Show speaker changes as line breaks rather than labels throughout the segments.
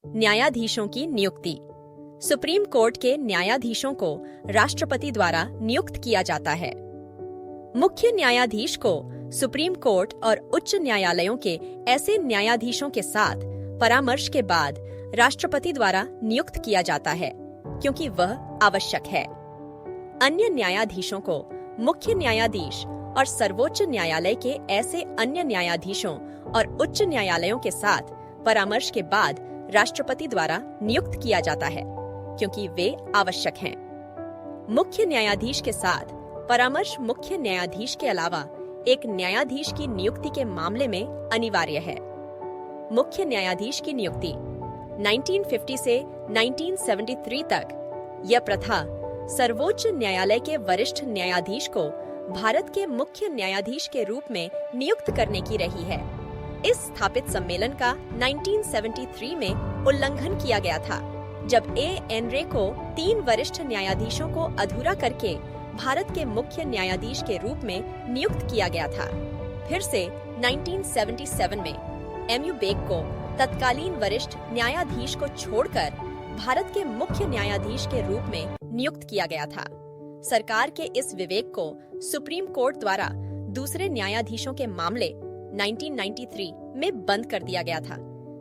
न्यायाधीशों की नियुक्ति। सुप्रीम कोर्ट के न्यायाधीशों को राष्ट्रपति द्वारा नियुक्त किया जाता है। मुख्य न्यायाधीश को सुप्रीम कोर्ट और उच्च न्यायालयों के ऐसे न्यायाधीशों के साथ परामर्श के बाद राष्ट्रपति द्वारा नियुक्त किया जाता है, क्योंकि वह आवश्यक है। अन्य न्यायाधीशों को मुख्य न्यायाधीश और सर्वोच्च न्यायालय के ऐसे अन्य न्यायाधीशों और उच्च न्यायालयों के साथ परामर्श के बाद राष्ट्रपति द्वारा नियुक्त किया जाता है, क्योंकि वे आवश्यक हैं। मुख्य न्यायाधीश के साथ परामर्श मुख्य न्यायाधीश के अलावा एक न्यायाधीश की नियुक्ति के मामले में अनिवार्य है। मुख्य न्यायाधीश की नियुक्ति 1950 से 1973 तक यह प्रथा सर्वोच्च न्यायालय के वरिष्ठ न्यायाधीश को भारत के मुख्य न्यायाधीश के रूप में नियुक्त करने की रही है। इस स्थापित सम्मेलन का 1973 में उल्लंघन किया गया था, जब एन रे को 3 वरिष्ठ न्यायाधीशों को अधूरा करके भारत के मुख्य न्यायाधीश के रूप में नियुक्त किया गया था। फिर से 1977 में एम यू बेग को तत्कालीन वरिष्ठ न्यायाधीश को छोड़कर भारत के मुख्य न्यायाधीश के रूप में नियुक्त किया गया था। सरकार के इस विवेक को सुप्रीम कोर्ट द्वारा दूसरे न्यायाधीशों के मामले 1993 में बंद कर दिया गया था,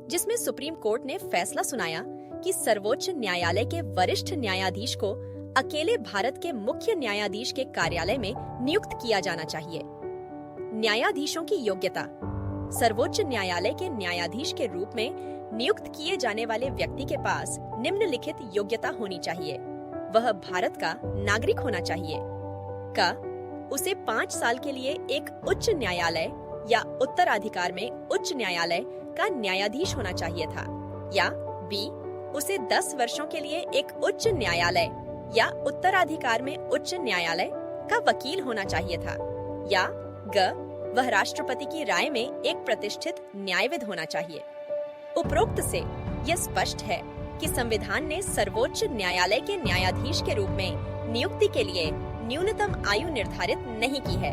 जिसमें सुप्रीम कोर्ट ने फैसला सुनाया कि सर्वोच्च न्यायालय के वरिष्ठ न्यायाधीश को अकेले भारत के मुख्य न्यायाधीश के कार्यालय में नियुक्त किया जाना चाहिए। न्यायाधीशों की योग्यता। सर्वोच्च न्यायालय के न्यायाधीश के रूप में नियुक्त किए जाने वाले व्यक्ति के पास निम्नलिखित योग्यता होनी चाहिए। वह भारत का नागरिक होना चाहिए। क, उसे 5 साल के लिए एक उच्च न्यायालय या उत्तराधिकार में उच्च न्यायालय का न्यायाधीश होना चाहिए था। या बी, उसे 10 वर्षों के लिए एक उच्च न्यायालय या उत्तराधिकार में उच्च न्यायालय का वकील होना चाहिए था। या ग, वह राष्ट्रपति की राय में एक प्रतिष्ठित न्यायविद होना चाहिए। उपरोक्त से यह स्पष्ट है कि संविधान ने सर्वोच्च न्यायालय के न्यायाधीश के रूप में नियुक्ति के लिए न्यूनतम आयु निर्धारित नहीं की है।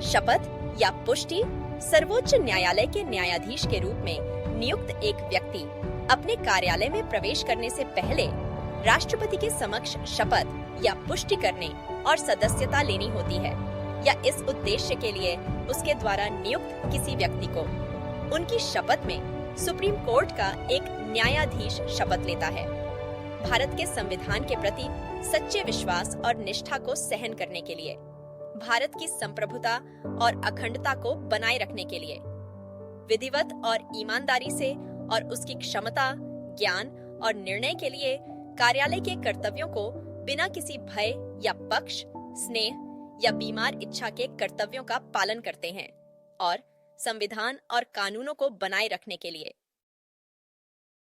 शपथ या पुष्टि। सर्वोच्च न्यायालय के न्यायाधीश के रूप में नियुक्त एक व्यक्ति अपने कार्यालय में प्रवेश करने से पहले राष्ट्रपति के समक्ष शपथ या पुष्टि करने और सदस्यता लेनी होती है, या इस उद्देश्य के लिए उसके द्वारा नियुक्त किसी व्यक्ति को। उनकी शपथ में सुप्रीम कोर्ट का एक न्यायाधीश शपथ लेता है, भारत के संविधान के प्रति सच्चे विश्वास और निष्ठा को सहन करने के लिए, भारत की संप्रभुता और अखंडता को बनाए रखने के लिए, विधिवत और ईमानदारी से और उसकी क्षमता, ज्ञान और निर्णय के लिए कार्यालय के कर्तव्यों को बिना किसी भय या पक्ष, स्नेह या बीमार इच्छा के कर्तव्यों का पालन करते हैं, और संविधान और कानूनों को बनाए रखने के लिए